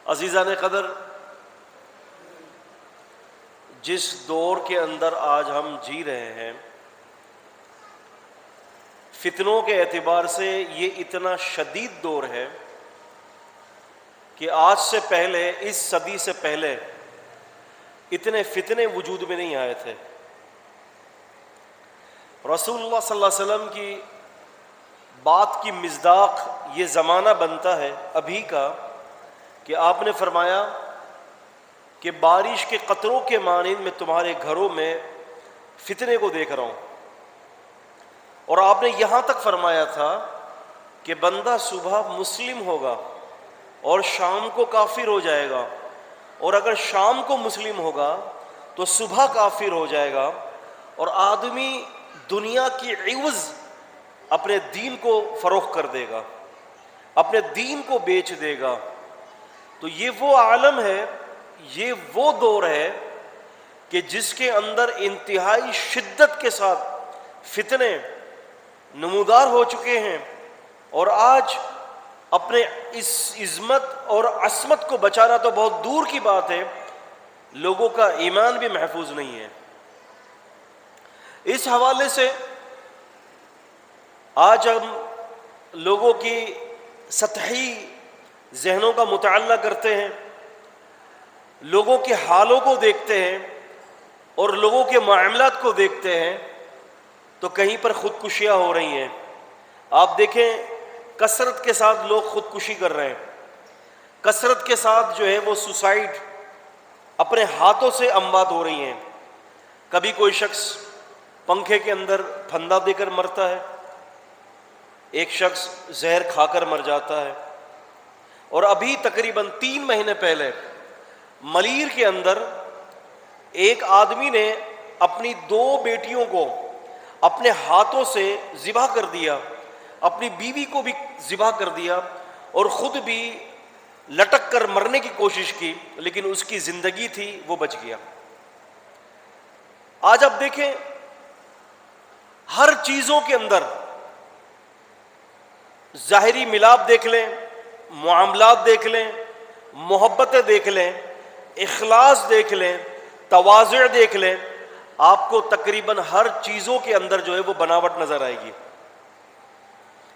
عزیزان قدر، جس دور کے اندر آج ہم جی رہے ہیں، فتنوں کے اعتبار سے یہ اتنا شدید دور ہے کہ آج سے پہلے، اس صدی سے پہلے اتنے فتنے وجود میں نہیں آئے تھے۔ رسول اللہ صلی اللہ علیہ وسلم کی بات کی مصداق یہ زمانہ بنتا ہے ابھی کا کہ آپ نے فرمایا کہ بارش کے قطروں کے مانند میں تمہارے گھروں میں فتنے کو دیکھ رہا ہوں، اور آپ نے یہاں تک فرمایا تھا کہ بندہ صبح مسلم ہوگا اور شام کو کافر ہو جائے گا، اور اگر شام کو مسلم ہوگا تو صبح کافر ہو جائے گا، اور آدمی دنیا کی عوض اپنے دین کو فروخت کر دے گا، اپنے دین کو بیچ دے گا۔ تو یہ وہ عالم ہے، یہ وہ دور ہے کہ جس کے اندر انتہائی شدت کے ساتھ فتنے نمودار ہو چکے ہیں، اور آج اپنے اس عظمت اور عصمت کو بچانا تو بہت دور کی بات ہے، لوگوں کا ایمان بھی محفوظ نہیں ہے۔ اس حوالے سے آج ہم لوگوں کی سطحی ذہنوں کا مطالعہ کرتے ہیں، لوگوں کے حالوں کو دیکھتے ہیں اور لوگوں کے معاملات کو دیکھتے ہیں، تو کہیں پر خودکشیاں ہو رہی ہیں۔ آپ دیکھیں، کثرت کے ساتھ لوگ خودکشی کر رہے ہیں، کثرت کے ساتھ جو ہے وہ سوسائڈ اپنے ہاتھوں سے اموات ہو رہی ہیں۔ کبھی کوئی شخص پنکھے کے اندر پھندا دے کر مرتا ہے، ایک شخص زہر کھا کر مر جاتا ہے، اور ابھی تقریباً 3 مہینے پہلے ملیر کے اندر ایک آدمی نے اپنی 2 بیٹیوں کو اپنے ہاتھوں سے ذبح کر دیا، اپنی بیوی کو بھی ذبح کر دیا، اور خود بھی لٹک کر مرنے کی کوشش کی، لیکن اس کی زندگی تھی، وہ بچ گیا۔ آج آپ دیکھیں، ہر چیزوں کے اندر ظاہری ملاپ دیکھ لیں، معاملات دیکھ لیں، محبتیں دیکھ لیں، اخلاص دیکھ لیں، تواضع دیکھ لیں، آپ کو تقریباً ہر چیزوں کے اندر جو ہے وہ بناوٹ نظر آئے گی۔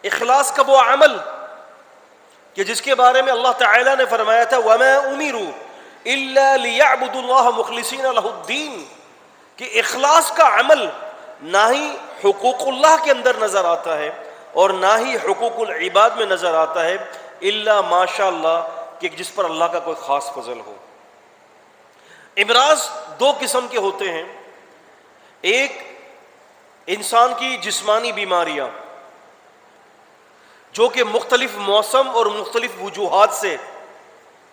اخلاص کا وہ عمل کہ جس کے بارے میں اللہ تعالیٰ نے فرمایا تھا وَمَا أُمِرُوا إِلَّا لِيَعْبُدُوا اللَّهَ مُخْلِصِينَ لَهُ الدِّينَ، کہ اخلاص کا عمل نہ ہی حقوق اللہ کے اندر نظر آتا ہے اور نہ ہی حقوق العباد میں نظر آتا ہے، الا ماشاء اللہ، کہ جس پر اللہ کا کوئی خاص فضل ہو۔ امراض 2 قسم کے ہوتے ہیں، ایک انسان کی جسمانی بیماریاں جو کہ مختلف موسم اور مختلف وجوہات سے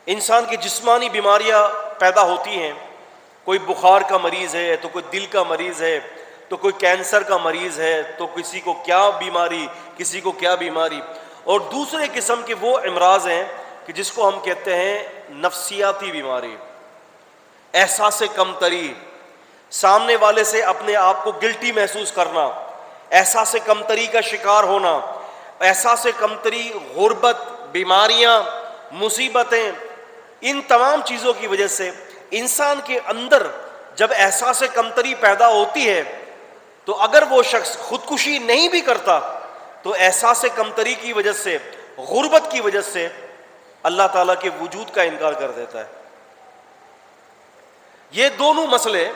انسان کی جسمانی بیماریاں پیدا ہوتی ہیں، کوئی بخار کا مریض ہے، تو کوئی دل کا مریض ہے، تو کوئی کینسر کا مریض ہے، تو کسی کو کیا بیماری، کسی کو کیا بیماری، اور دوسرے قسم کے وہ امراض ہیں کہ جس کو ہم کہتے ہیں نفسیاتی بیماری، احساس کمتری، سامنے والے سے اپنے آپ کو گلٹی محسوس کرنا، احساس کمتری کا شکار ہونا، احساس کمتری، غربت، بیماریاں، مصیبتیں، ان تمام چیزوں کی وجہ سے انسان کے اندر جب احساس کمتری پیدا ہوتی ہے تو اگر وہ شخص خودکشی نہیں بھی کرتا تو احساس کمتری کی وجہ سے، غربت کی وجہ سے اللہ تعالیٰ کے وجود کا انکار کر دیتا ہے۔ یہ دونوں مسئلے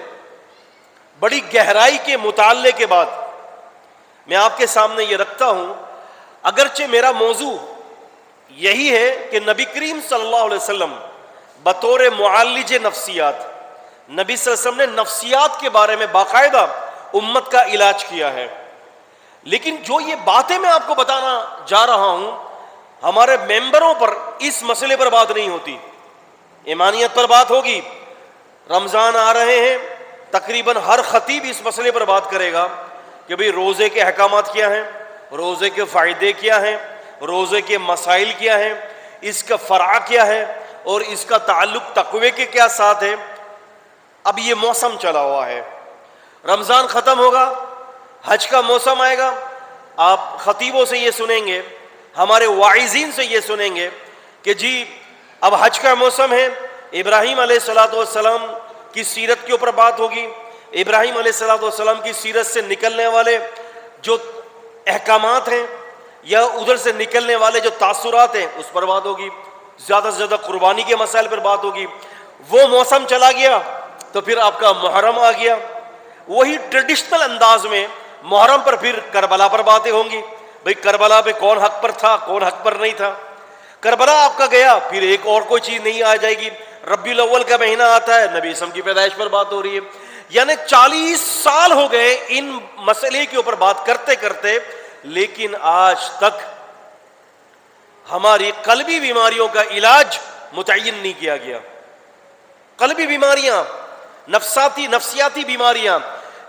بڑی گہرائی کے مطالعے کے بعد میں آپ کے سامنے یہ رکھتا ہوں، اگرچہ میرا موضوع یہی ہے کہ نبی کریم صلی اللہ علیہ وسلم بطور معالج نفسیات، نبی صلی اللہ علیہ وسلم نے نفسیات کے بارے میں باقاعدہ امت کا علاج کیا ہے، لیکن جو یہ باتیں میں آپ کو بتانا جا رہا ہوں، ہمارے ممبروں پر اس مسئلے پر بات نہیں ہوتی، ایمانیت پر بات ہوگی۔ رمضان آ رہے ہیں، تقریباً ہر خطیب اس مسئلے پر بات کرے گا کہ بھئی روزے کے احکامات کیا ہیں، روزے کے فائدے کیا ہیں، روزے کے مسائل کیا ہیں، اس کا فرع کیا ہے، اور اس کا تعلق تقوی کے کیا ساتھ ہے۔ اب یہ موسم چلا ہوا ہے، رمضان ختم ہوگا، حج کا موسم آئے گا، آپ خطیبوں سے یہ سنیں گے، ہمارے واعظین سے یہ سنیں گے کہ جی اب حج کا موسم ہے، ابراہیم علیہ السلام کی سیرت کے اوپر بات ہوگی، ابراہیم علیہ السلام کی سیرت سے نکلنے والے جو احکامات ہیں یا ادھر سے نکلنے والے جو تاثرات ہیں اس پر بات ہوگی، زیادہ سے زیادہ قربانی کے مسائل پر بات ہوگی۔ وہ موسم چلا گیا تو پھر آپ کا محرم آ گیا، وہی ٹریڈیشنل انداز میں محرم پر پھر کربلا پر باتیں ہوں گی، بھئی کربلا پہ کون حق پر تھا کون حق پر نہیں تھا۔ کربلا آپ کا گیا، پھر ایک اور کوئی چیز نہیں آ جائے گی، ربیع الاول کا مہینہ آتا ہے، نبی اسلام کی پیدائش پر بات ہو رہی ہے۔ یعنی 40 سال ہو گئے ان مسئلے کے اوپر بات کرتے کرتے، لیکن آج تک ہماری قلبی بیماریوں کا علاج متعین نہیں کیا گیا۔ قلبی بیماریاں، نفسیاتی بیماریاں،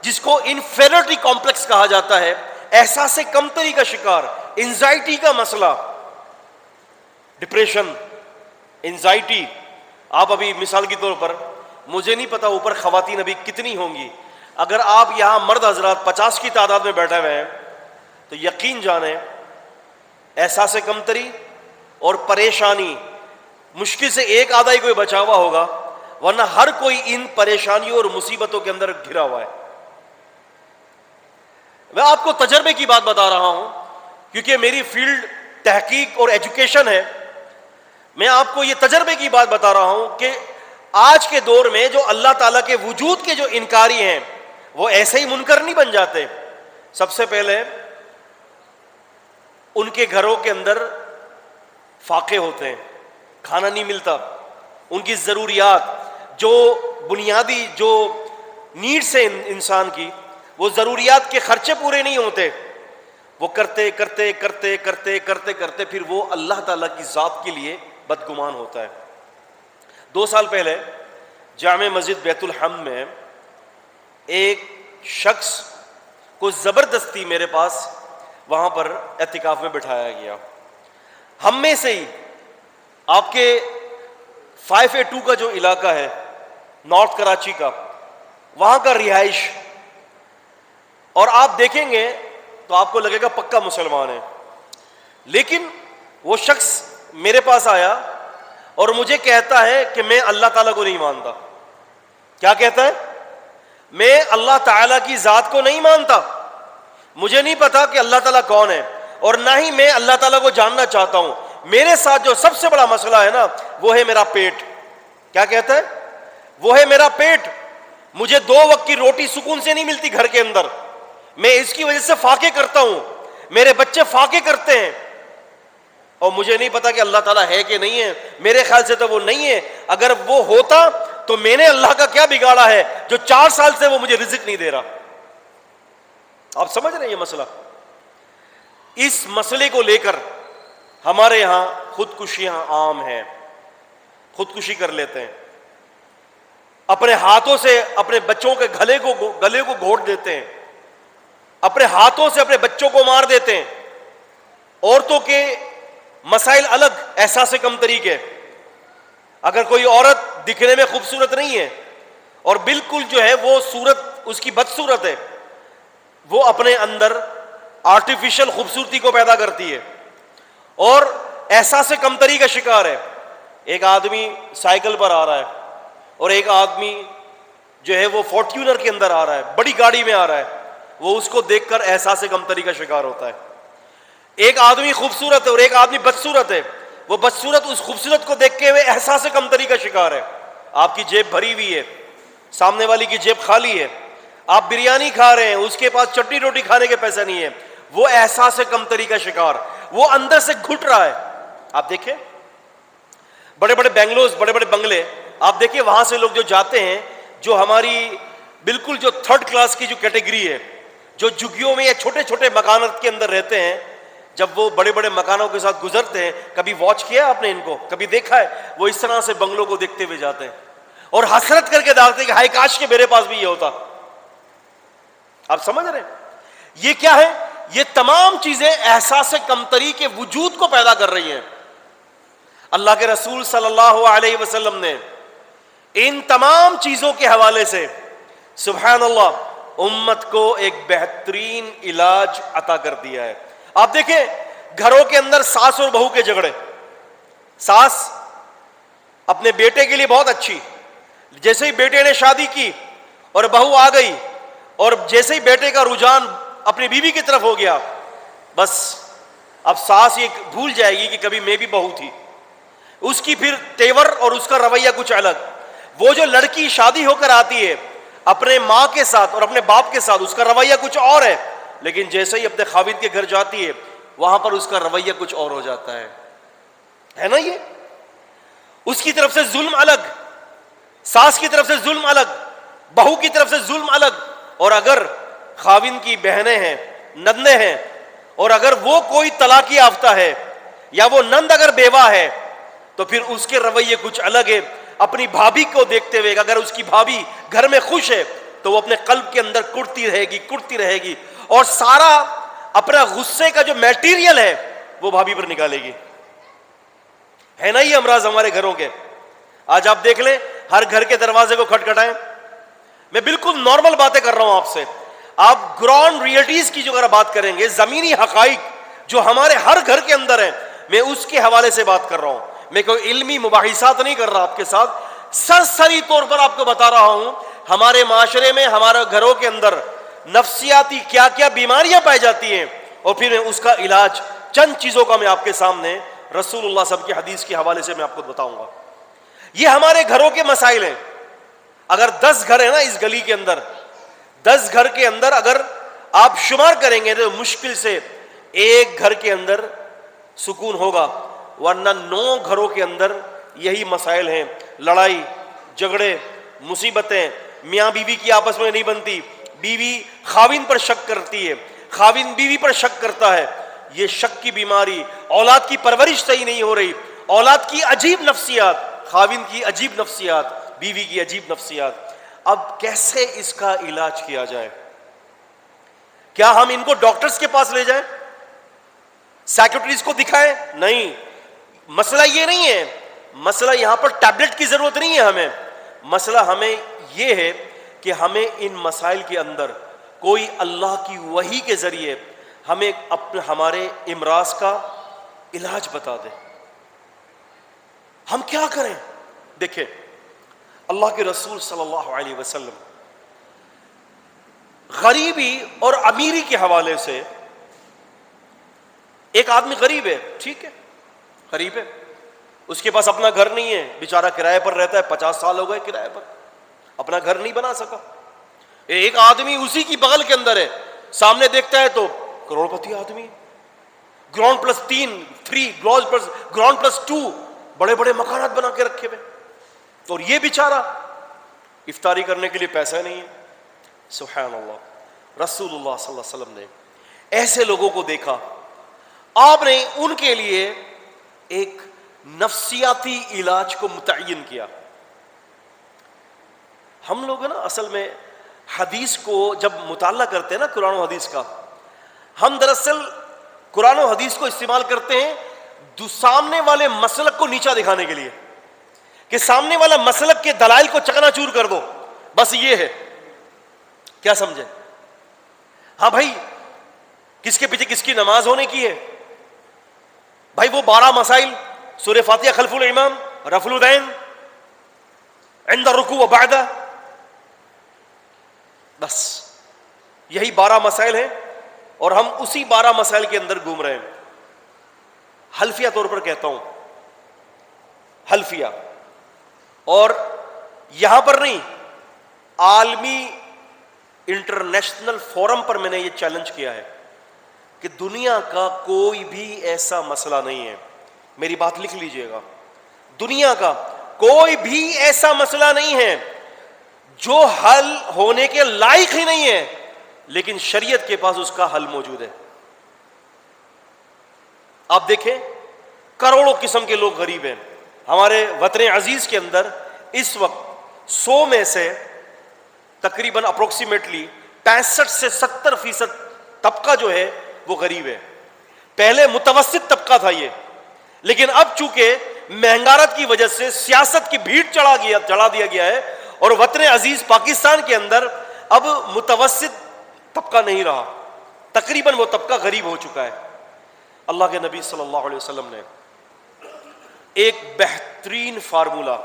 جس کو انفیریٹی کمپلیکس کہا جاتا ہے، احساس کمتری کا شکار، انزائٹی کا مسئلہ، ڈپریشن، انزائٹی۔ آپ ابھی مثال کے طور پر، مجھے نہیں پتا اوپر خواتین ابھی کتنی ہوں گی، اگر آپ یہاں مرد حضرات 50 کی تعداد میں بیٹھے ہوئے ہیں تو یقین جانیں احساس کمتری اور پریشانی مشکل سے ایک آدھا ہی کوئی بچا ہوا ہوگا، ورنہ ہر کوئی ان پریشانیوں اور مصیبتوں کے اندر گھرا ہوا ہے۔ میں آپ کو تجربے کی بات بتا رہا ہوں کیونکہ میری فیلڈ تحقیق اور ایجوکیشن ہے۔ میں آپ کو یہ تجربے کی بات بتا رہا ہوں کہ آج کے دور میں جو اللہ تعالیٰ کے وجود کے جو انکاری ہیں وہ ایسے ہی منکر نہیں بن جاتے۔ سب سے پہلے ان کے گھروں کے اندر فاقے ہوتے ہیں، کھانا نہیں ملتا، ان کی ضروریات جو بنیادی جو نیڈس ہیں انسان کی، وہ ضروریات کے خرچے پورے نہیں ہوتے۔ وہ کرتے کرتے کرتے کرتے کرتے کرتے پھر وہ اللہ تعالیٰ کی ذات کے لیے بدگمان ہوتا ہے۔ 2 سال پہلے جامع مسجد بیت الحمد میں ایک شخص کو زبردستی میرے پاس وہاں پر اعتکاف میں بٹھایا گیا۔ ہم میں سے ہی آپ کے 5A2 کا جو علاقہ ہے نارتھ کراچی کا، وہاں کا رہائش، اور آپ دیکھیں گے تو آپ کو لگے گا پکا مسلمان ہے، لیکن وہ شخص میرے پاس آیا اور مجھے کہتا ہے کہ میں اللہ تعالیٰ کو نہیں مانتا۔ کیا کہتا ہے؟ میں اللہ تعالیٰ کی ذات کو نہیں مانتا، مجھے نہیں پتا کہ اللہ تعالیٰ کون ہے، اور نہ ہی میں اللہ تعالیٰ کو جاننا چاہتا ہوں۔ میرے ساتھ جو سب سے بڑا مسئلہ ہے نا وہ ہے میرا پیٹ۔ کیا کہتا ہے؟ وہ ہے میرا پیٹ، مجھے 2 وقت کی روٹی سکون سے نہیں ملتی گھر کے اندر، میں اس کی وجہ سے فاقے کرتا ہوں، میرے بچے فاقے کرتے ہیں، اور مجھے نہیں پتا کہ اللہ تعالیٰ ہے کہ نہیں ہے۔ میرے خیال سے تو وہ نہیں ہے، اگر وہ ہوتا تو میں نے اللہ کا کیا بگاڑا ہے جو 4 سال سے وہ مجھے رزق نہیں دے رہا۔ آپ سمجھ رہے ہیں یہ مسئلہ؟ اس مسئلے کو لے کر ہمارے یہاں خودکشیاں عام ہیں، خودکشی کر لیتے ہیں، اپنے ہاتھوں سے اپنے بچوں کے گلے کو گھونٹ دیتے ہیں، اپنے ہاتھوں سے اپنے بچوں کو مار دیتے ہیں۔ عورتوں کے مسائل الگ، احساس کمتری کے، اگر کوئی عورت دکھنے میں خوبصورت نہیں ہے اور بالکل جو ہے وہ صورت اس کی بدصورت ہے، وہ اپنے اندر آرٹیفیشل خوبصورتی کو پیدا کرتی ہے اور احساس کمتری کا شکار ہے۔ ایک آدمی سائیکل پر آ رہا ہے اور ایک آدمی جو ہے وہ فارچونر کے اندر آ رہا ہے، بڑی گاڑی میں آ رہا ہے، وہ اس کو دیکھ کر احساس کمتری کا شکار ہوتا ہے۔ ایک آدمی خوبصورت ہے اور ایک آدمی بدصورت ہے، وہ بدصورت اس خوبصورت کو دیکھ کے احساس کمتری کا شکار ہے۔ آپ کی جیب بھری ہوئی ہے، سامنے والی کی جیب خالی ہے، آپ بریانی کھا رہے ہیں، اس کے پاس چٹنی روٹی کھانے کے پیسے نہیں ہے، وہ احساس کمتری کا شکار، وہ اندر سے گھٹ رہا ہے۔ آپ دیکھیں بڑے بڑے بنگلوز، بڑے بڑے بنگلے، آپ دیکھیں وہاں سے لوگ جو جاتے ہیں، جو ہماری بالکل جو 3rd کلاس کی جو کیٹیگری ہے، جو جھگیوں میں یا چھوٹے چھوٹے مکانات کے اندر رہتے ہیں، جب وہ بڑے بڑے مکانوں کے ساتھ گزرتے ہیں، کبھی واچ کیا آپ نے ان کو، کبھی دیکھا ہے؟ وہ اس طرح سے بنگلوں کو دیکھتے ہوئے جاتے ہیں اور حسرت کر کے دیکھتے ہیں کہ ہائے کاش کہ میرے پاس بھی یہ ہوتا۔ آپ سمجھ رہے ہیں یہ کیا ہے؟ یہ تمام چیزیں احساس کمتری کے وجود کو پیدا کر رہی ہیں۔ اللہ کے رسول صلی اللہ علیہ وسلم نے ان تمام چیزوں کے حوالے سے سبحان اللہ امت کو ایک بہترین علاج عطا کر دیا ہے۔ آپ دیکھیں گھروں کے اندر ساس اور بہو کے جھگڑے، ساس اپنے بیٹے کے لیے بہت اچھی. جیسے ہی بیٹے نے شادی کی اور بہو آ گئی, اور جیسے ہی بیٹے کا رجحان اپنی بیوی کی طرف ہو گیا, بس اب ساس یہ بھول جائے گی کہ کبھی میں بھی بہو تھی. اس کی پھر تیور اور اس کا رویہ کچھ الگ. وہ جو لڑکی شادی ہو کر آتی ہے اپنے ماں کے ساتھ اور اپنے باپ کے ساتھ, اس کا رویہ کچھ اور ہے, لیکن جیسے ہی اپنے خاوند کے گھر جاتی ہے وہاں پر اس کا رویہ کچھ اور ہو جاتا ہے نا. یہ اس کی طرف سے ظلم الگ, ساس کی طرف سے ظلم الگ, بہو کی طرف سے ظلم الگ. اور اگر خاوند کی بہنیں ہیں, نندیں ہیں, اور اگر وہ کوئی طلاق یافتہ ہے یا وہ نند اگر بیوہ ہے تو پھر اس کے رویے کچھ الگ ہے. اپنی بھابھی کو دیکھتے ہوئے اگر اس کی بھابھی گھر میں خوش ہے تو وہ اپنے قلب کے اندر کڑتی رہے گی اور سارا اپنا غصے کا جو میٹیریل ہے وہ بھابھی پر نکالے گی. ہے نا یہ امراض ہمارے گھروں کے. آج آپ دیکھ لیں, ہر گھر کے دروازے کو کھٹکھٹائیں. میں بالکل نارمل باتیں کر رہا ہوں آپ سے. آپ گراؤنڈ ریئلٹیز کی جو اگر بات کریں گے, زمینی حقائق جو ہمارے ہر گھر کے اندر ہیں, میں اس کے حوالے سے بات کر رہا ہوں. میں کوئی علمی مباحثات نہیں کر رہا آپ کے ساتھ, سرسری طور پر آپ کو بتا رہا ہوں ہمارے معاشرے میں, ہمارے گھروں کے اندر نفسیاتی کیا کیا بیماریاں پائی جاتی ہیں, اور پھر میں اس کا علاج چند چیزوں کا میں آپ کے سامنے رسول اللہ صلی اللہ علیہ وسلم کی حدیث کے حوالے سے میں آپ کو بتاؤں گا. یہ ہمارے گھروں کے مسائل ہیں. اگر 10 گھر ہیں نا اس گلی کے اندر, 10 گھر کے اندر اگر آپ شمار کریں گے تو مشکل سے ایک گھر کے اندر سکون ہوگا, ورنہ 9 گھروں کے اندر یہی مسائل ہیں. لڑائی جھگڑے, مصیبتیں, میاں بیوی کی آپس میں نہیں بنتی, بیوی خاوند پر شک کرتی ہے, خاوند بیوی پر شک کرتا ہے. یہ شک کی بیماری, اولاد کی پرورش صحیح نہیں ہو رہی, اولاد کی عجیب نفسیات, خاوند کی عجیب نفسیات, بیوی کی عجیب نفسیات. اب کیسے اس کا علاج کیا جائے؟ کیا ہم ان کو ڈاکٹرز کے پاس لے جائیں, سائیکٹرسٹ کو دکھائیں؟ نہیں, مسئلہ یہ نہیں ہے. مسئلہ یہاں پر ٹیبلٹ کی ضرورت نہیں ہے ہمیں. مسئلہ ہمیں یہ ہے کہ ہمیں ان مسائل کے اندر کوئی اللہ کی وحی کے ذریعے ہمیں ہمارے امراض کا علاج بتا دے. ہم کیا کریں؟ دیکھیں, اللہ کے رسول صلی اللہ علیہ وسلم غریبی اور امیری کے حوالے سے, ایک آدمی غریب ہے, ٹھیک ہے, غریب ہے, اس کے پاس اپنا گھر نہیں ہے, بیچارہ کرائے پر رہتا ہے, 50 سال ہو گئے کرائے پر, اپنا گھر نہیں بنا سکا. ایک آدمی اسی کی بغل کے اندر ہے, سامنے دیکھتا ہے تو کروڑ پتی آدمی, گراؤنڈ پلس 3 گراؤنڈ پلس 2 بڑے بڑے مکانات بنا کے رکھے ہوئے, اور یہ بیچارہ افطاری کرنے کے لیے پیسہ نہیں ہے. سبحان اللہ. رسول اللہ صلی اللہ علیہ وسلم نے ایسے لوگوں کو دیکھا, آپ نے ان کے لیے ایک نفسیاتی علاج کو متعین کیا. ہم لوگ نا اصل میں حدیث کو جب مطالعہ کرتے ہیں نا, قرآن و حدیث کا, ہم دراصل قرآن و حدیث کو استعمال کرتے ہیں سامنے والے مسلک کو نیچا دکھانے کے لیے, کہ سامنے والا مسلک کے دلائل کو چکنا چور کر دو, بس یہ ہے. کیا سمجھے؟ ہاں بھائی, کس کے پیچھے کس کی نماز ہونے کی ہے بھائی, وہ 12 مسائل, سورہ فاتحہ خلف الامام, رفع الدین, عند الرکوع و بعدہ, بس یہی 12 مسائل ہیں, اور ہم اسی 12 مسائل کے اندر گھوم رہے ہیں. حلفیہ طور پر کہتا ہوں, حلفیہ, اور یہاں پر نہیں, عالمی انٹرنیشنل فورم پر میں نے یہ چیلنج کیا ہے کہ دنیا کا کوئی بھی ایسا مسئلہ نہیں ہے, میری بات لکھ لیجئے گا, دنیا کا کوئی بھی ایسا مسئلہ نہیں ہے جو حل ہونے کے لائق ہی نہیں ہے, لیکن شریعت کے پاس اس کا حل موجود ہے. آپ دیکھیں, کروڑوں قسم کے لوگ غریب ہیں. ہمارے وطن عزیز کے اندر اس وقت 100 میں سے تقریباً اپروکسیمیٹلی 65 سے 70% طبقہ جو ہے وہ غریب ہے. پہلے متوسط طبقہ تھا یہ, لیکن اب چونکہ مہنگارت کی وجہ سے سیاست کی بھیڑ چڑھا دیا گیا ہے, اور وطن عزیز پاکستان کے اندر اب متوسط طبقہ نہیں رہا, تقریباً وہ طبقہ غریب ہو چکا ہے. اللہ کے نبی صلی اللہ علیہ وسلم نے ایک بہترین فارمولہ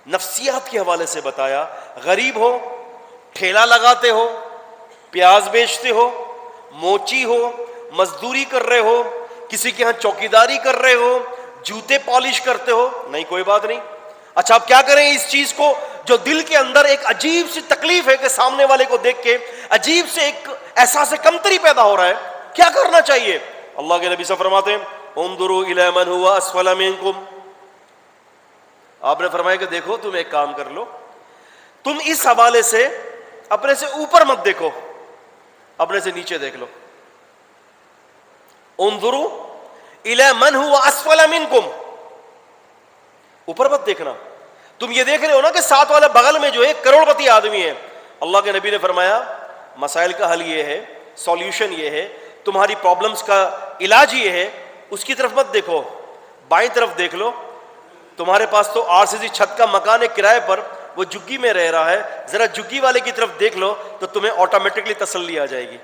نفسیات کے حوالے سے بتایا. غریب ہو, ٹھیلا لگاتے ہو, پیاز بیچتے ہو, موچی ہو, مزدوری کر رہے ہو, کسی کے ہاں چوکیداری کر رہے ہو, جوتے پالش کرتے ہو, نہیں کوئی بات نہیں. اچھا آپ کیا کریں اس چیز کو جو دل کے اندر ایک عجیب سی تکلیف ہے کہ سامنے والے کو دیکھ کے عجیب سے ایک احساس کمتری پیدا ہو رہا ہے, کیا کرنا چاہیے؟ اللہ کے نبی صلی اللہ علیہ وسلم فرماتے ہیں انظروا الی من هو اسفل منکم. آپ نے فرمایا کہ دیکھو تم ایک کام کر لو, تم اس حوالے سے اپنے سے اوپر مت دیکھو, اپنے سے نیچے دیکھ لو. انظروا الی من هو اسفل منکم, اوپر مت دیکھنا. تم یہ دیکھ رہے ہو نا کہ ساتھ والا بغل میں جو ہے کروڑ پتی آدمی ہے. اللہ کے نبی نے فرمایا مسائل کا حل یہ ہے, سولوشن یہ ہے, تمہاری پرابلمز کا علاج یہ ہے, اس کی طرف مت دیکھو, بائیں طرف دیکھ لو. تمہارے پاس تو RCC چھت کا مکان ہے کرائے پر, وہ جھگی میں رہ رہا ہے, ذرا جھگی والے کی طرف دیکھ لو تو تمہیں آٹومیٹکلی تسلی آ جائے گی.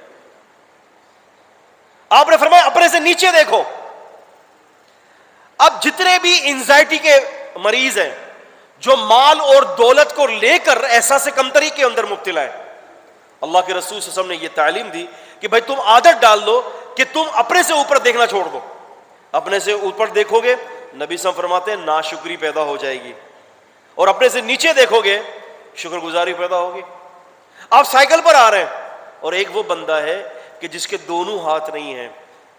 آپ نے فرمایا اپنے سے نیچے دیکھو. اب جتنے بھی انزائٹی کے مریض ہیں جو مال اور دولت کو لے کر احساس کمتری کے اندر مبتلا ہے, اللہ کے رسول صلی اللہ علیہ وسلم نے یہ تعلیم دی کہ بھائی تم عادت ڈال دو کہ تم اپنے سے اوپر دیکھنا چھوڑ دو. اپنے سے اوپر دیکھو گے, نبی صلی اللہ علیہ وسلم فرماتے ہیں ناشکری پیدا ہو جائے گی, اور اپنے سے نیچے دیکھو گے شکر گزاری پیدا ہوگی. آپ سائیکل پر آ رہے ہیں اور ایک وہ بندہ ہے کہ جس کے دونوں ہاتھ نہیں ہیں,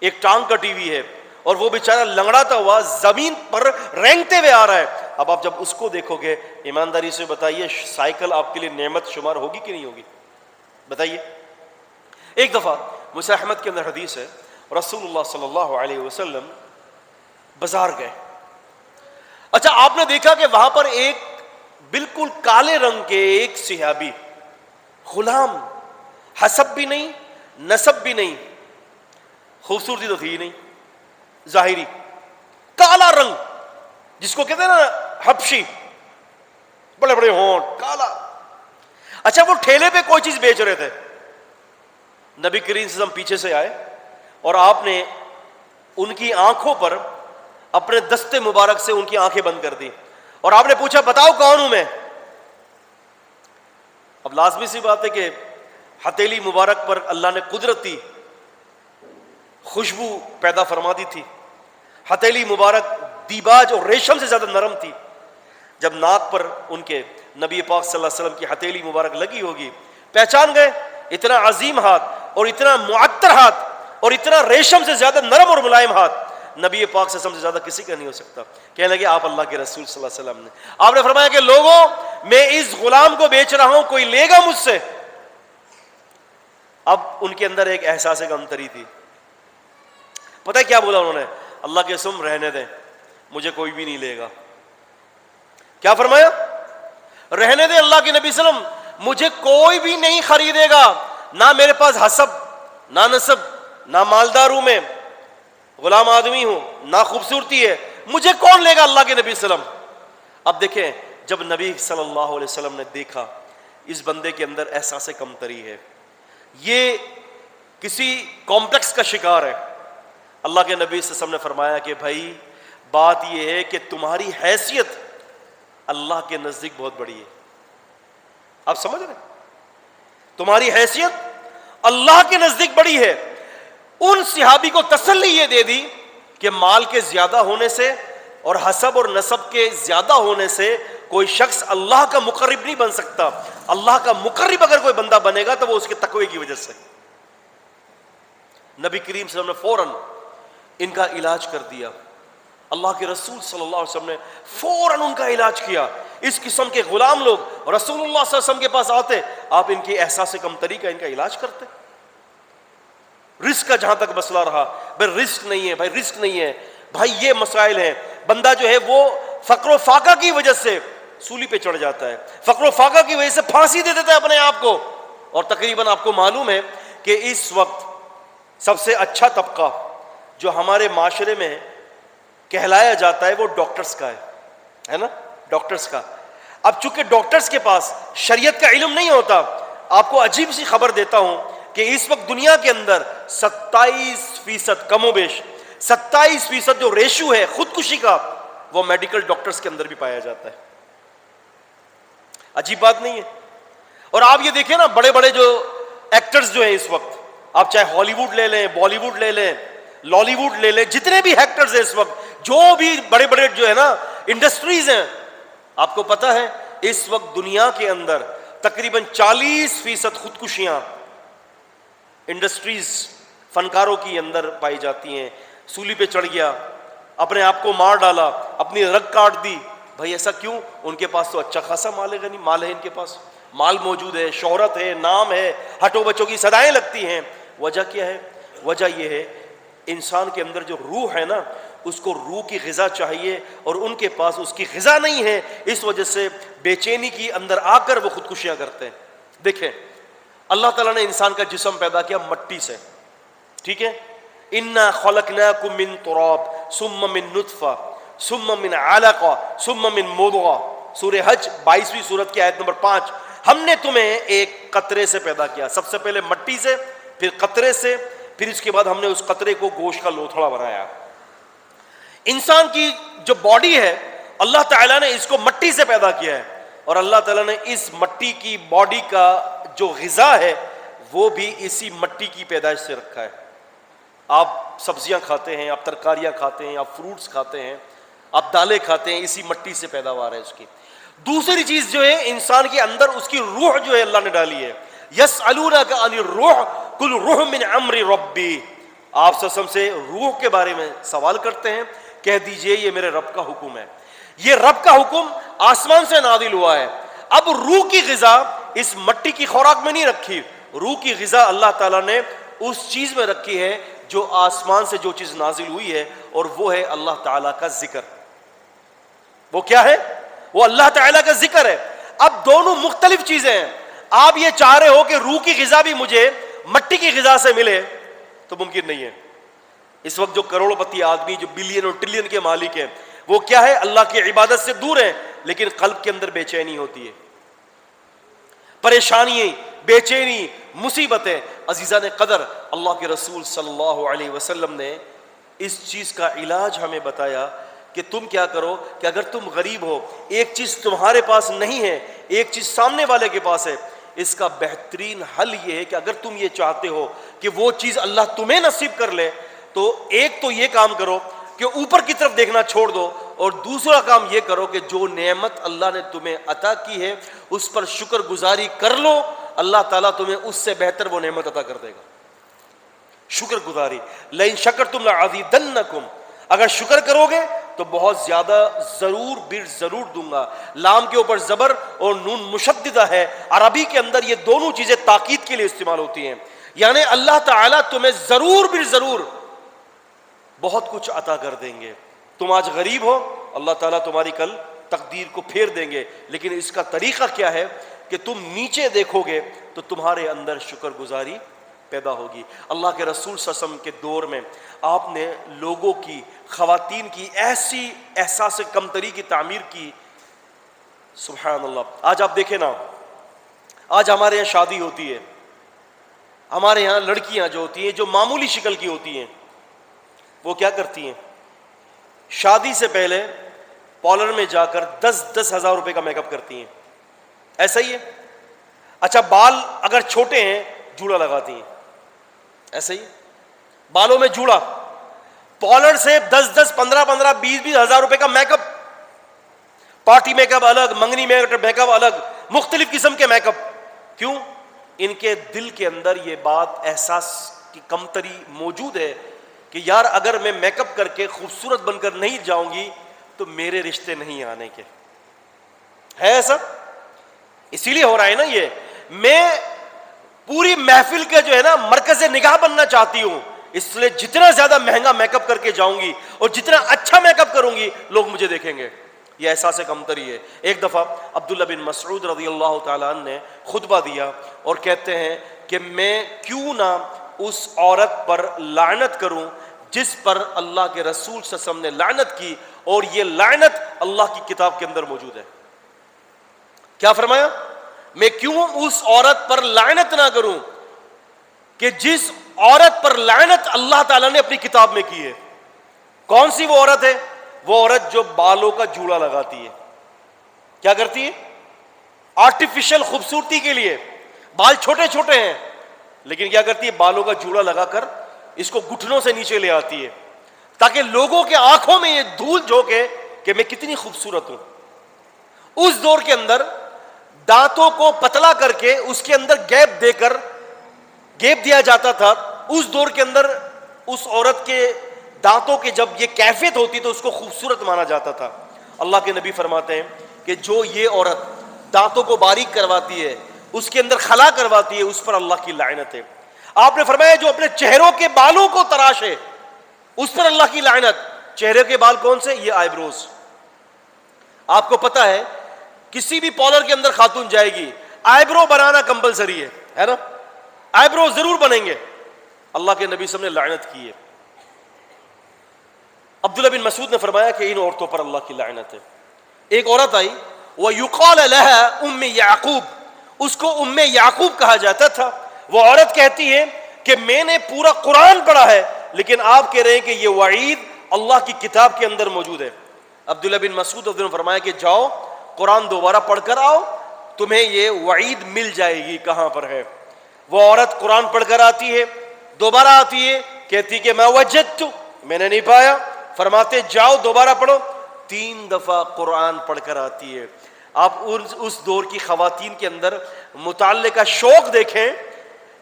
ایک ٹانگ کٹی ہوئی ہے, اور وہ بیچارہ لنگڑاتا ہوا زمین پر رینگتے ہوئے آ رہا ہے. اب آپ جب اس کو دیکھو گے, ایمانداری سے بتائیے سائیکل آپ کے لیے نعمت شمار ہوگی کہ نہیں ہوگی؟ بتائیے. ایک دفعہ مسند احمد کے اندر حدیث ہے, رسول اللہ صلی اللہ علیہ وسلم بازار گئے. اچھا آپ نے دیکھا کہ وہاں پر ایک بالکل کالے رنگ کے ایک صحابی, غلام, حسب بھی نہیں نسب بھی نہیں, خوبصورتی تو تھی نہیں, ظاہری کالا رنگ جس کو کہتے ہیں نا حبشی, بڑے بڑے ہونٹ, کالا. اچھا وہ ٹھیلے پہ کوئی چیز بیچ رہے تھے. نبی کریم صلی اللہ علیہ وسلم پیچھے سے آئے اور آپ نے ان کی آنکھوں پر اپنے دستے مبارک سے ان کی آنکھیں بند کر دی, اور آپ نے پوچھا بتاؤ کون ہوں میں؟ اب لازمی سی بات ہے کہ ہتھیلی مبارک پر اللہ نے قدرتی خوشبو پیدا فرما دی تھی. ہتھیلی مبارک دیباج اور ریشم سے زیادہ نرم تھی. جب ناک پر ان کے نبی پاک صلی اللہ علیہ وسلم کی ہتھیلی مبارک لگی ہوگی, پہچان گئے اتنا عظیم ہاتھ اور اتنا معطر ہاتھ اور اتنا ریشم سے زیادہ نرم اور ملائم ہاتھ نبی پاک صلی اللہ علیہ وسلم سے زیادہ کسی کا نہیں ہو سکتا. کہنے لگے آپ اللہ کے رسول صلی اللہ علیہ وسلم نے, آپ نے فرمایا کہ لوگوں میں اس غلام کو بیچ رہا ہوں, کوئی لے گا مجھ سے؟ اب ان کے اندر ایک احساس کمتری تھی. پتہ ہے کیا بولا انہوں نے؟ اللہ کے قسم رہنے دیں, مجھے کوئی بھی نہیں لے گا. کیا فرمایا؟ رہنے دیں اللہ کے نبی صلی اللہ علیہ وسلم, مجھے کوئی بھی نہیں خریدے گا, نہ میرے پاس حسب, نہ نسب, نہ مالدار ہوں میں, غلام آدمی ہوں, نہ خوبصورتی ہے, مجھے کون لے گا اللہ کے نبی صلی اللہ علیہ وسلم. اب دیکھیں جب نبی صلی اللہ علیہ وسلم نے دیکھا اس بندے کے اندر احساس کمتری ہے, یہ کسی کمپلیکس کا شکار ہے, اللہ کے نبی صلی اللہ علیہ وسلم نے فرمایا کہ بھائی بات یہ ہے کہ تمہاری حیثیت اللہ کے نزدیک بہت بڑی ہے. آپ سمجھ رہے ہیں؟ تمہاری حیثیت اللہ کے نزدیک بڑی ہے. ان صحابی کو تسلی یہ دے دی کہ مال کے زیادہ ہونے سے اور حسب اور نسب کے زیادہ ہونے سے کوئی شخص اللہ کا مقرب نہیں بن سکتا. اللہ کا مقرب اگر کوئی بندہ بنے گا تو وہ اس کے تقوی کی وجہ سے. نبی کریم صلی اللہ علیہ وسلم نے فوراً ان کا علاج کر دیا. اللہ کے رسول صلی اللہ علیہ وسلم نے فوراً ان کا علاج کیا. اس قسم کے غلام لوگ رسول اللہ صلی اللہ علیہ وسلم کے پاس آتے, آپ ان کے احساس کمتری کا ان کا علاج کرتے. رزق کا جہاں تک مسئلہ رہا, بھائی رزق نہیں ہے, بھائی رزق نہیں ہے, بھائی یہ مسائل ہیں. بندہ جو ہے وہ فقر و فاقہ کی وجہ سے سولی پہ چڑھ جاتا ہے, فقر و فاقہ کی وجہ سے پھانسی دے دیتا ہے اپنے آپ کو. اور تقریباً آپ کو معلوم ہے کہ اس وقت سب سے اچھا طبقہ جو ہمارے معاشرے میں کہلایا جاتا ہے وہ ڈاکٹرز کا ہے نا, ڈاکٹرز کا. اب چونکہ ڈاکٹرز کے پاس شریعت کا علم نہیں ہوتا, آپ کو عجیب سی خبر دیتا ہوں کہ اس وقت دنیا کے اندر 27% کم و بیش 27% جو ریشو ہے خودکشی کا, وہ میڈیکل ڈاکٹرز کے اندر بھی پایا جاتا ہے. عجیب بات نہیں ہے؟ اور آپ یہ دیکھیں نا، بڑے بڑے جو ایکٹرز جو ہیں اس وقت، آپ چاہے ہالی ووڈ لے لیں، بالی ووڈ لے لیں، لالی ووڈ لے لیں، جتنے بھی ایکٹرز ہیں اس وقت، جو بھی بڑے بڑے جو ہے نا انڈسٹریز ہیں، آپ کو پتا ہے اس وقت دنیا کے اندر تقریباً 40% خودکشیاں انڈسٹریز، فنکاروں کی اندر پائی جاتی ہیں. سولی پہ چڑھ گیا، اپنے آپ کو مار ڈالا، اپنی رگ کاٹ دی. بھائی ایسا کیوں؟ ان کے پاس تو اچھا خاصا مال ہے، غنی مال ہے، ان کے پاس مال موجود ہے، شہرت ہے، نام ہے، ہٹو بچوں کی صدائیں لگتی ہیں. وجہ کیا ہے؟ وجہ یہ ہے انسان کے اندر جو روح ہے نا، اس کو روح کی غذا چاہیے، اور ان کے پاس اس کی غذا نہیں ہے. اس وجہ سے بے چینی کی اندر آ کر وہ خودکشیاں کرتے ہیں. دیکھیں اللہ تعالیٰ نے انسان کا جسم پیدا کیا مٹی سے، ٹھیک ہے؟ انا خلقناکم من تراب ثم من نطفہ ثم من علقہ ثم من مضغہ. سورہ حج 22ویں سورت کی آیت نمبر 5. ہم نے تمہیں ایک قطرے سے پیدا کیا، سب سے پہلے مٹی سے، پھر قطرے سے، پھر اس کے بعد ہم نے اس قطرے کو گوشت کا لوتھڑا بنایا. انسان کی جو باڈی ہے اللہ تعالیٰ نے اس کو مٹی سے پیدا کیا ہے، اور اللہ تعالیٰ نے اس مٹی کی باڈی کا جو غذا ہے وہ بھی اسی مٹی کی پیدائش سے رکھا ہے. آپ سبزیاں کھاتے ہیں، آپ ترکاریاں کھاتے ہیں، آپ فروٹس کھاتے ہیں، آپ دالیں کھاتے ہیں، اسی مٹی سے پیداوار ہے اس کی. دوسری چیز جو ہے انسان کے اندر اس کی روح جو ہے اللہ نے ڈالی ہے. یسألونک عن الروح قل روح من امر ربی. آپ سسم سے روح کے بارے میں سوال کرتے ہیں، کہہ دیجئے یہ میرے رب کا حکم ہے. یہ رب کا حکم آسمان سے نازل ہوا ہے. اب روح کی غذا اس مٹی کی خوراک میں نہیں رکھی، روح کی غذا اللہ تعالیٰ نے اس چیز میں رکھی ہے جو آسمان سے جو چیز نازل ہوئی ہے، اور وہ ہے اللہ تعالیٰ کا ذکر. وہ کیا ہے؟ وہ اللہ تعالیٰ کا ذکر ہے. اب دونوں مختلف چیزیں ہیں. آپ یہ چاہ رہے ہو کہ روح کی غذا بھی مجھے مٹی کی غذا سے ملے تو ممکن نہیں ہے. اس وقت جو کروڑوں پتی آدمی جو بلین اور ٹریلین کے مالک ہیں، وہ کیا ہے؟ اللہ کی عبادت سے دور ہیں، لیکن قلب کے اندر بے چینی ہوتی ہے، پریشانی، بے چینی، مصیبتیں. عزیزان قدر، اللہ کے رسول صلی اللہ علیہ وسلم نے اس چیز کا علاج ہمیں بتایا کہ تم کیا کرو کہ اگر تم غریب ہو، ایک چیز تمہارے پاس نہیں ہے، ایک چیز سامنے والے کے پاس ہے، اس کا بہترین حل یہ ہے کہ اگر تم یہ چاہتے ہو کہ وہ چیز اللہ تمہیں نصیب کر لے، تو ایک تو یہ کام کرو کہ اوپر کی طرف دیکھنا چھوڑ دو، اور دوسرا کام یہ کرو کہ جو نعمت اللہ نے تمہیں عطا کی ہے اس پر شکر گزاری کر لو. اللہ تعالیٰ تمہیں اس سے بہتر وہ نعمت عطا کر دے گا. شکر گزاری. لئن شکرتم لأزیدنکم، اگر شکر کرو گے تو بہت زیادہ ضرور دوں گا. لام کے اوپر زبر اور نون مشددہ ہے. عربی کے اندر یہ دونوں چیزیں تاکید کے لیے استعمال ہوتی ہیں، یعنی اللہ تعالیٰ تمہیں ضرور بہت کچھ عطا کر دیں گے. تم آج غریب ہو، اللہ تعالیٰ تمہاری کل تقدیر کو پھیر دیں گے، لیکن اس کا طریقہ کیا ہے کہ تم نیچے دیکھو گے تو تمہارے اندر شکر گزاری پیدا ہوگی. اللہ کے رسول صلی اللہ علیہ وسلم کے دور میں آپ نے لوگوں کی، خواتین کی ایسی احساس کمتری کی تعمیر کی. سبحان اللہ. آج آپ دیکھیں نا، آج ہمارے یہاں شادی ہوتی ہے، ہمارے یہاں لڑکیاں جو ہوتی ہیں جو معمولی شکل کی ہوتی ہیں، وہ کیا کرتی ہیں؟ شادی سے پہلے پارلر میں جا کر 10 ہزار روپے کا میک اپ کرتی ہیں. ایسا ہی ہے؟ اچھا بال اگر چھوٹے ہیں جوڑا لگاتی ہیں. ایسا ہی بالوں میں جوڑا. پارلر سے 10 15 20 ہزار روپے کا make up. Party make up الگ، منگنی میک اپ الگ، مختلف قسم کے میک اپ. کیوں؟ ان کے دل کے اندر یہ بات، احساس کی کمتری موجود ہے کہ یار اگر میں میک اپ کر کے خوبصورت بن کر نہیں جاؤں گی تو میرے رشتے نہیں آنے کے. ہے ایسا؟ اسی لیے ہو رہا ہے نا یہ. میں پوری محفل کے جو ہے نا مرکز نگاہ بننا چاہتی ہوں، اس لیے جتنا زیادہ مہنگا میک اپ کر کے جاؤں گی اور جتنا اچھا میک اپ کروں گی لوگ مجھے دیکھیں گے. یہ احساس کمتری ہے. ایک دفعہ عبداللہ بن مسعود رضی اللہ تعالیٰ عنہ نے خطبہ دیا اور کہتے ہیں کہ میں کیوں نہ اس عورت پر لعنت کروں جس پر اللہ کے رسول صلی اللہ علیہ وسلم نے لعنت کی، اور یہ لعنت اللہ کی کتاب کے اندر موجود ہے. کیا فرمایا؟ میں کیوں اس عورت پر لعنت نہ کروں کہ جس عورت پر لعنت اللہ تعالیٰ نے اپنی کتاب میں کی ہے. کون سی وہ عورت ہے؟ وہ عورت جو بالوں کا جوڑا لگاتی ہے. کیا کرتی ہے؟ آرٹیفیشل خوبصورتی کے لیے. بال چھوٹے چھوٹے ہیں لیکن کیا کرتی ہے؟ بالوں کا جوڑا لگا کر اس کو گھٹنوں سے نیچے لے آتی ہے تاکہ لوگوں کے آنکھوں میں یہ دھول جھونکے کہ میں کتنی خوبصورت ہوں. اس دور کے اندر دانتوں کو پتلا کر کے اس کے اندر گیپ دے کر گیپ دیا جاتا تھا. اس دور کے اندر اس عورت کے دانتوں کے جب یہ کیفیت ہوتی تو اس کو خوبصورت مانا جاتا تھا. اللہ کے نبی فرماتے ہیں کہ جو یہ عورت دانتوں کو باریک کرواتی ہے, اس کے اندر خلا کرواتی ہے, اس پر اللہ کی لعنت ہے. آپ نے فرمایا جو اپنے چہروں کے بالوں کو تراشے اس پر اللہ کی لعنت. چہرے کے بال کون سے؟ یہ آئی بروز. آپ کو پتا ہے کسی بھی پارلر کے اندر خاتون جائے گی, آئی برو بنانا کمپلسری ہے نا, آئی برو ضرور بنیں گے. اللہ کے نبی صلی اللہ علیہ وسلم نے لعنت کی ہے. عبداللہ بن مسعود نے فرمایا کہ ان عورتوں پر اللہ کی لعنت ہے. ایک عورت آئی, وَيُقَالَ لَهَا أُمِّ يَعْقُوب, اس کو ام یعقوب کہا جاتا تھا. وہ عورت کہتی ہے کہ میں نے پورا قرآن پڑھا ہے لیکن آپ کہہ رہے ہیں کہ یہ وعید اللہ کی کتاب کے اندر موجود ہے. عبداللہ بن مسعود نے فرمایا کہ جاؤ قرآن دوبارہ پڑھ کر آؤ, تمہیں یہ وعید مل جائے گی کہاں پر ہے. وہ عورت قرآن پڑھ کر آتی ہے, دوبارہ آتی ہے, کہتی کہ میں وجدت, میں نے نہیں پایا. فرماتے جاؤ دوبارہ پڑھو. 3 دفعہ قرآن پڑھ کر آتی ہے. آپ اس دور کی خواتین کے اندر مطالعے کا شوق دیکھیں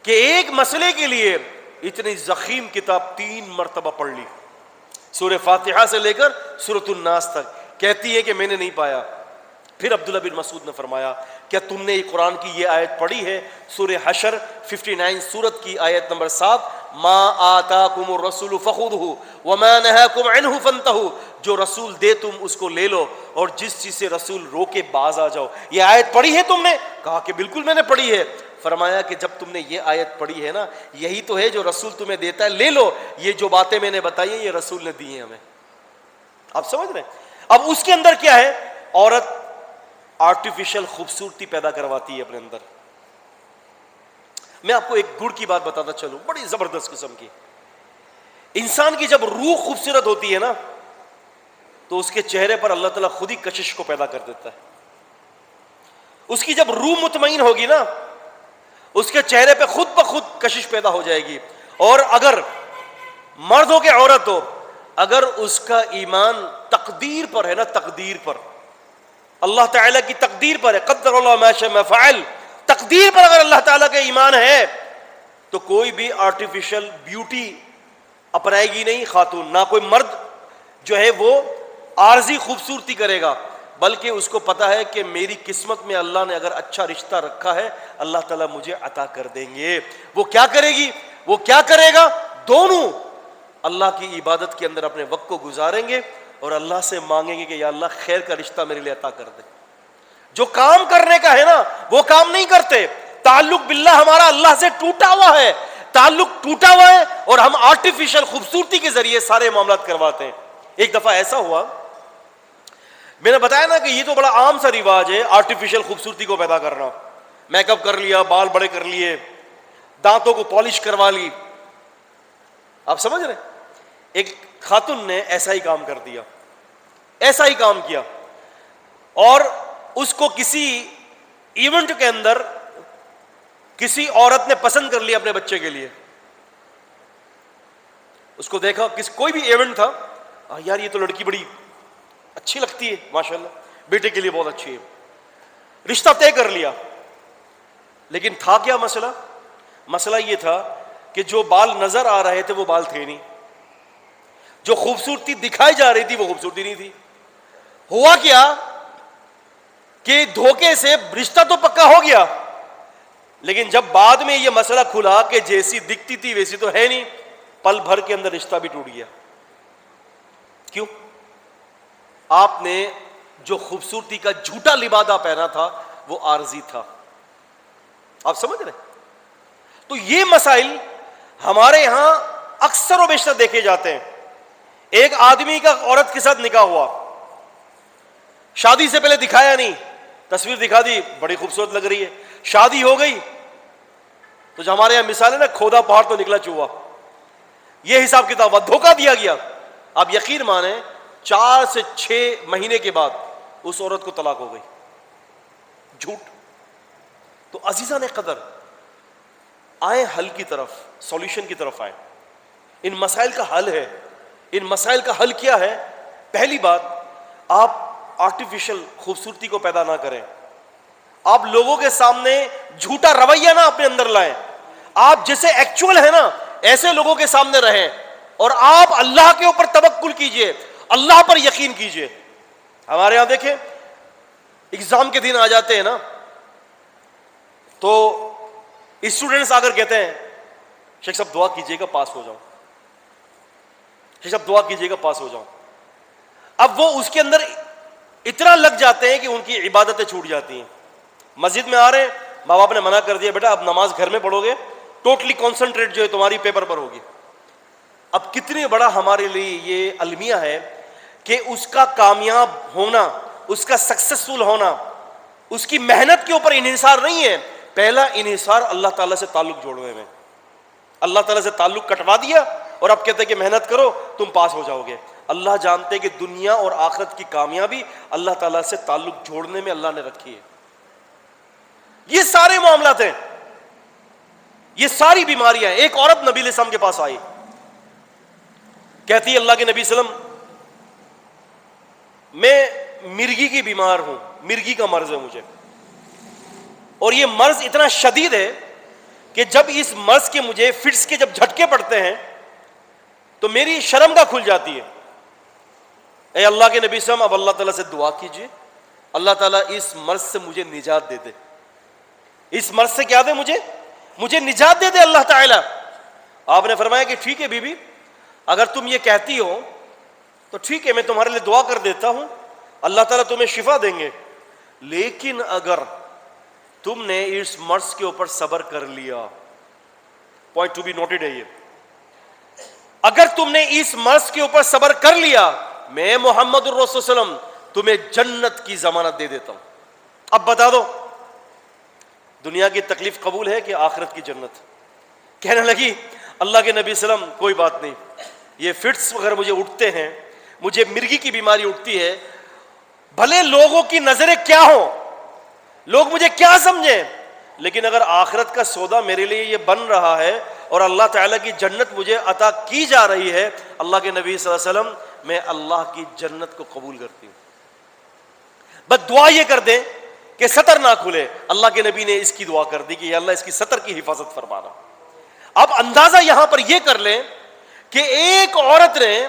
کہ ایک مسئلے کے لیے اتنی ضخیم کتاب 3 مرتبہ پڑھ لی, سورہ فاتحہ سے لے کر سورۃ الناس تک. کہتی ہے کہ میں نے نہیں پایا. پھر عبداللہ بن مسعود نے فرمایا کیا تم نے قرآن کی یہ آیت پڑھی ہے؟ سورہ حشر 59 سورت کی آیت نمبر 7, ما آتاکم الرسول فخذہ وما نہاکم عنہ فانتہوا, جو رسول دے تم اس کو لے لو اور جس چیز سے رسول روکے باز آ جاؤ. یہ آیت پڑھی ہے تم نے؟ کہا کہ بالکل میں نے پڑھی ہے. فرمایا کہ جب تم نے یہ آیت پڑھی ہے نا, یہی تو ہے جو رسول تمہیں دیتا ہے, لے لو. یہ جو باتیں میں نے بتائی ہیں یہ رسول نے دی ہیں ہمیں. آپ سمجھ رہے ہیں؟ اب اس کے اندر کیا ہے؟ عورت آرٹیفیشل خوبصورتی پیدا کرواتی ہے اپنے اندر. میں آپ کو ایک گڑ کی بات بتاتا چلوں, بڑی زبردست قسم کی. انسان کی جب روح خوبصورت ہوتی ہے نا تو اس کے چہرے پر اللہ تعالیٰ خود ہی کشش کو پیدا کر دیتا ہے. اس کی جب روح مطمئن ہوگی نا اس کے چہرے پہ خود بخود کشش پیدا ہو جائے گی. اور اگر مرد ہو کہ عورت ہو, اگر اس کا ایمان تقدیر پر ہے نا, تقدیر پر, اللہ تعالیٰ کی تقدیر پر ہے, قدر اللہ ما شاء فعل, تقدیر پر اگر اللہ تعالیٰ کا ایمان ہے تو کوئی بھی آرٹیفیشل بیوٹی اپنائے گی نہیں خاتون. نہ کوئی مرد جو ہے وہ عارضی خوبصورتی کرے گا, بلکہ اس کو پتا ہے کہ میری قسمت میں اللہ نے اگر اچھا رشتہ رکھا ہے اللہ تعالیٰ مجھے عطا کر دیں گے. وہ کیا کرے گی؟ وہ کیا کرے گا؟ دونوں اللہ کی عبادت کے اندر اپنے وقت کو گزاریں گے اور اللہ سے مانگیں گے کہ یا اللہ خیر کا رشتہ میرے لیے عطا کر دے. جو کام کرنے کا ہے نا وہ کام نہیں کرتے. تعلق باللہ ہمارا اللہ سے ٹوٹا ہوا ہے, تعلق ٹوٹا ہوا ہے اور ہم آرٹیفیشل خوبصورتی کے ذریعے سارے معاملات کرواتے ہیں. ایک دفعہ ایسا ہوا, میں نے بتایا نا کہ یہ تو بڑا عام سا رواج ہے آرٹیفیشل خوبصورتی کو پیدا کرنا. میک اپ کر لیا, بال بڑے کر لیے, دانتوں کو پالش کروا لی. آپ سمجھ رہے ہیں؟ ایک خاتون نے ایسا ہی کام کر دیا, ایسا ہی کام کیا, اور اس کو کسی ایونٹ کے اندر کسی عورت نے پسند کر لیا اپنے بچے کے لیے. اس کو دیکھا, کوئی بھی ایونٹ تھا, یار یہ تو لڑکی بڑی اچھی لگتی ہے ماشاءاللہ, بیٹے کے لیے بہت اچھی ہے. رشتہ طے کر لیا. لیکن تھا کیا مسئلہ؟ مسئلہ یہ تھا کہ جو بال نظر آ رہے تھے وہ بال تھے نہیں, جو خوبصورتی دکھائی جا رہی تھی وہ خوبصورتی نہیں تھی. ہوا کیا کہ دھوکے سے رشتہ تو پکا ہو گیا, لیکن جب بعد میں یہ مسئلہ کھلا کہ جیسی دکھتی تھی ویسی تو ہے نہیں, پل بھر کے اندر رشتہ بھی ٹوٹ گیا. کیوں؟ آپ نے جو خوبصورتی کا جھوٹا لبادہ پہنا تھا وہ عارضی تھا. آپ سمجھ رہے؟ تو یہ مسائل ہمارے یہاں اکثر و بیشتر دیکھے جاتے ہیں. ایک آدمی کا عورت کے ساتھ نکاح ہوا, شادی سے پہلے دکھایا نہیں, تصویر دکھا دی بڑی خوبصورت لگ رہی ہے. شادی ہو گئی تو جو ہمارے یہاں مثال ہے نا, کھودا پہاڑ تو نکلا چوہا, یہ حساب کتاب, دھوکہ دیا گیا. آپ یقین مانیں 4 سے 6 مہینے کے بعد اس عورت کو طلاق ہو گئی. جھوٹ. تو عزیزان قدر، آئیں حل کی طرف، سولوشن کی طرف آئیں. ان مسائل کا حل ہے. ان مسائل کا حل کیا ہے؟ پہلی بات، آپ آرٹیفیشل خوبصورتی کو پیدا نہ کریں. آپ لوگوں کے سامنے جھوٹا رویہ نہ اپنے اندر لائیں. آپ جیسے ایکچوئل ہے نا ایسے لوگوں کے سامنے رہیں، اور آپ اللہ کے اوپر توکل کیجئے، اللہ پر یقین کیجئے. ہمارے یہاں دیکھیں ایگزام کے دن آ جاتے ہیں نا، تو اسٹوڈنٹس آ کر کہتے ہیں شیخ صاحب دعا کیجئے گا پاس ہو جاؤں، شیخ صاحب دعا کیجئے گا پاس ہو جاؤں. اب وہ اس کے اندر اتنا لگ جاتے ہیں کہ ان کی عبادتیں چھوٹ جاتی ہیں. مسجد میں آ رہے ہیں، ماں باپ نے منع کر دیا بیٹا اب نماز گھر میں پڑھو گے، ٹوٹلی کانسنٹریٹ جو ہے تمہاری پیپر پر ہوگی. اب کتنے بڑا ہمارے لیے یہ المیہ ہے کہ اس کا کامیاب ہونا، اس کا سکسیسفل ہونا اس کی محنت کے اوپر انحصار نہیں ہے. پہلا انحصار اللہ تعالیٰ سے تعلق جوڑنے میں. اللہ تعالیٰ سے تعلق کٹوا دیا اور اب کہتے ہیں کہ محنت کرو تم پاس ہو جاؤ گے. اللہ جانتے ہیں کہ دنیا اور آخرت کی کامیابی اللہ تعالیٰ سے تعلق جوڑنے میں اللہ نے رکھی ہے. یہ سارے معاملات ہیں، یہ ساری بیماریاں ہیں. ایک عورت نبی علیہ السلام کے پاس آئی، کہتی ہے اللہ کے نبی صلی اللہ علیہ وسلم میں مرگی کی بیمار ہوں، مرگی کا مرض ہے مجھے، اور یہ مرض اتنا شدید ہے کہ جب اس مرض کے مجھے فٹس کے جب جھٹکے پڑتے ہیں تو میری شرمگاہ کھل جاتی ہے. اے اللہ کے نبی صلی اللہ علیہ وسلم اب اللہ تعالیٰ سے دعا کیجیے اللہ تعالیٰ اس مرض سے مجھے نجات دے دے. اس مرض سے کیا دے؟ مجھے نجات دے دے اللہ تعالیٰ. آپ نے فرمایا کہ ٹھیک ہے بی بی، اگر تم یہ کہتی ہو تو ٹھیک ہے میں تمہارے لیے دعا کر دیتا ہوں، اللہ تعالیٰ تمہیں شفا دیں گے. لیکن اگر تم نے اس مرض کے اوپر صبر کر لیا، پوائنٹ ٹو بی نوٹڈ ہے یہ، اگر تم نے اس مرض کے اوپر صبر کر لیا میں محمد الرسول صلی اللہ علیہ وسلم تمہیں جنت کی ضمانت دے دیتا ہوں. اب بتا دو دنیا کی تکلیف قبول ہے کہ آخرت کی جنت؟ کہنے لگی اللہ کے نبی صلی اللہ علیہ وسلم کوئی بات نہیں، یہ فٹس اگر مجھے اٹھتے ہیں، مجھے مرگی کی بیماری اٹھتی ہے، بھلے لوگوں کی نظریں کیا ہوں، لوگ مجھے کیا سمجھیں، لیکن اگر آخرت کا سودا میرے لیے یہ بن رہا ہے اور اللہ تعالیٰ کی جنت مجھے عطا کی جا رہی ہے، اللہ کے نبی صلی اللہ علیہ وسلم میں اللہ کی جنت کو قبول کرتی ہوں. بس دعا یہ کر دیں کہ سطر نہ کھلے. اللہ کے نبی نے اس کی دعا کر دی کہ یا اللہ اس کی سطر کی حفاظت فرمانا. اب اندازہ یہاں پر یہ کر لیں کہ ایک عورت نے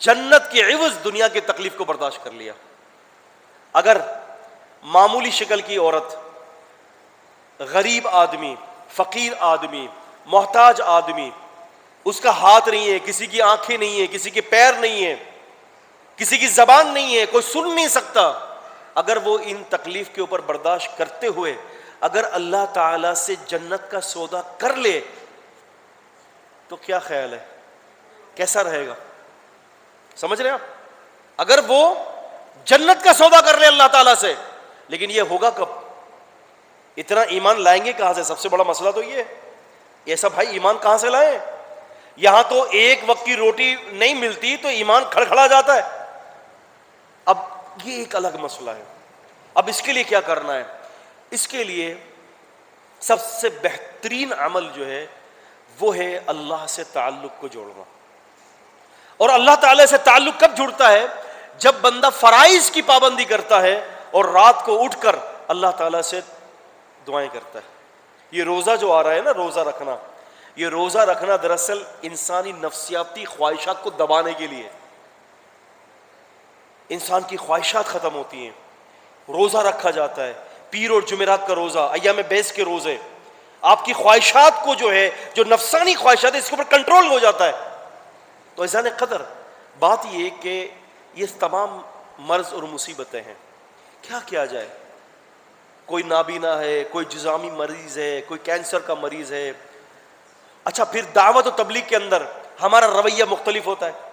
جنت کے عوض دنیا کی تکلیف کو برداشت کر لیا. اگر معمولی شکل کی عورت، غریب آدمی، فقیر آدمی، محتاج آدمی، اس کا ہاتھ نہیں ہے، کسی کی آنکھیں نہیں ہیں، کسی کے پیر نہیں ہیں، کسی کی زبان نہیں ہے، کوئی سن نہیں سکتا، اگر وہ ان تکلیف کے اوپر برداشت کرتے ہوئے اگر اللہ تعالی سے جنت کا سودا کر لے تو کیا خیال ہے کیسا رہے گا؟ سمجھ رہے ہیں آپ؟ اگر وہ جنت کا سودا کر لے اللہ تعالیٰ سے، لیکن یہ ہوگا کب؟ اتنا ایمان لائیں گے کہاں سے؟ سب سے بڑا مسئلہ تو یہ ہے. ایسا بھائی ایمان کہاں سے لائیں؟ یہاں تو ایک وقت کی روٹی نہیں ملتی تو ایمان کھڑکھڑا جاتا ہے. اب یہ ایک الگ مسئلہ ہے. اب اس کے لیے کیا کرنا ہے؟ اس کے لیے سب سے بہترین عمل جو ہے وہ ہے اللہ سے تعلق کو جوڑنا. اور اللہ تعالی سے تعلق کب جڑتا ہے؟ جب بندہ فرائض کی پابندی کرتا ہے اور رات کو اٹھ کر اللہ تعالیٰ سے دعائیں کرتا ہے. یہ روزہ جو آ رہا ہے نا، روزہ رکھنا، یہ روزہ رکھنا دراصل انسانی نفسیاتی خواہشات کو دبانے کے لیے. انسان کی خواہشات ختم ہوتی ہیں، روزہ رکھا جاتا ہے. پیر اور جمعرات کا روزہ، ایام بیس کے روزے، آپ کی خواہشات کو جو ہے، جو نفسانی خواہشات ہے، اس کے اوپر کنٹرول ہو جاتا ہے. تو عزیزان قدر، بات یہ کہ یہ تمام مرض اور مصیبتیں ہیں، کیا کیا جائے؟ کوئی نابینا ہے، کوئی جسمانی مریض ہے، کوئی کینسر کا مریض ہے. اچھا، پھر دعوت و تبلیغ کے اندر ہمارا رویہ مختلف ہوتا ہے.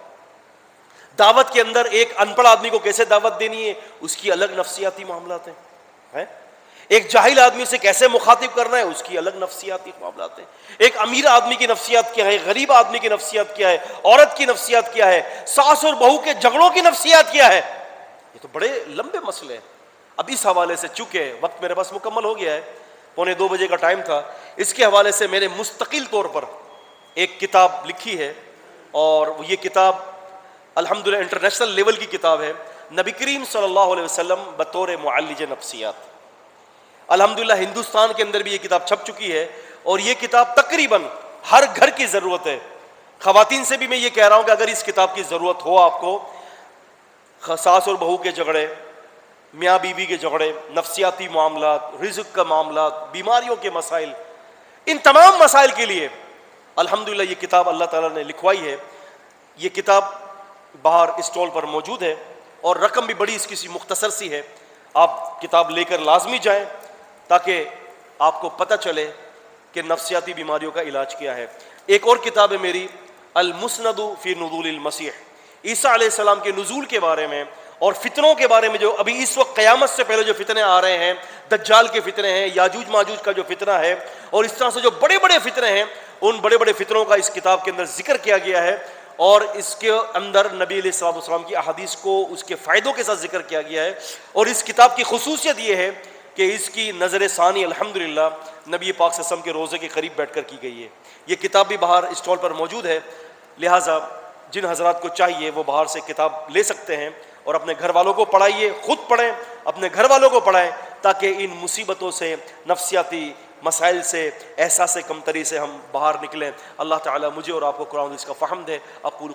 دعوت کے اندر ایک ان پڑھ آدمی کو کیسے دعوت دینی ہے، اس کی الگ نفسیاتی معاملات ہیں. ایک جاہل آدمی سے کیسے مخاطب کرنا ہے، اس کی الگ نفسیاتی معاملات ہیں. ایک امیر آدمی کی نفسیات کیا ہے، غریب آدمی کی نفسیات کیا ہے، عورت کی نفسیات کیا ہے، ساس اور بہو کے جھگڑوں کی نفسیات کیا ہے. یہ تو بڑے لمبے مسئلے ہیں. اب اس حوالے سے چونکہ وقت میرے پاس مکمل ہو گیا ہے، 1:45 کا ٹائم تھا، اس کے حوالے سے میں نے مستقل طور پر ایک کتاب لکھی ہے، اور یہ کتاب الحمدللہ انٹرنیشنل لیول کی کتاب ہے. نبی کریم صلی اللہ علیہ وسلم بطور معالج نفسیات. الحمدللہ ہندوستان کے اندر بھی یہ کتاب چھپ چکی ہے، اور یہ کتاب تقریباً ہر گھر کی ضرورت ہے. خواتین سے بھی میں یہ کہہ رہا ہوں کہ اگر اس کتاب کی ضرورت ہو آپ کو، ساس اور بہو کے جھگڑے، میاں بیوی کے جھگڑے، نفسیاتی معاملات، رزق کا معاملات، بیماریوں کے مسائل، ان تمام مسائل کے لیے الحمدللہ یہ کتاب اللہ تعالیٰ نے لکھوائی ہے. یہ کتاب باہر اسٹال پر موجود ہے، اور رقم بھی بڑی اس کی سی مختصر سی ہے. آپ کتاب لے کر لازمی جائیں تاکہ آپ کو پتہ چلے کہ نفسیاتی بیماریوں کا علاج کیا ہے. ایک اور کتاب ہے میری، المسند فی نزول المسیح، عیسیٰ علیہ السلام کے نزول کے بارے میں اور فتنوں کے بارے میں. جو ابھی اس وقت قیامت سے پہلے جو فتنے آ رہے ہیں، دجال کے فتنے ہیں، یاجوج ماجوج کا جو فتنہ ہے، اور اس طرح سے جو بڑے بڑے فتنے ہیں، ان بڑے بڑے فتنوں کا اس کتاب کے اندر ذکر کیا گیا ہے. اور اس کے اندر نبی علیہ الصلوۃ والسلام کی احادیث کو اس کے فائدوں کے ساتھ ذکر کیا گیا ہے. اور اس کتاب کی خصوصیت یہ ہے کہ اس کی نظر ثانی الحمدللہ نبی پاک صلی اللہ علیہ وسلم کے روضے کے قریب بیٹھ کر کی گئی ہے. یہ کتاب بھی باہر اسٹال پر موجود ہے، لہٰذا جن حضرات کو چاہیے وہ باہر سے کتاب لے سکتے ہیں، اور اپنے گھر والوں کو پڑھائیے، خود پڑھیں، اپنے گھر والوں کو پڑھائیں، تاکہ ان مصیبتوں سے، نفسیاتی مسائل سے، احساس کمتری سے ہم باہر نکلیں. اللہ تعالیٰ مجھے اور آپ کو قرآن و حدیث کا فہم دے. اقول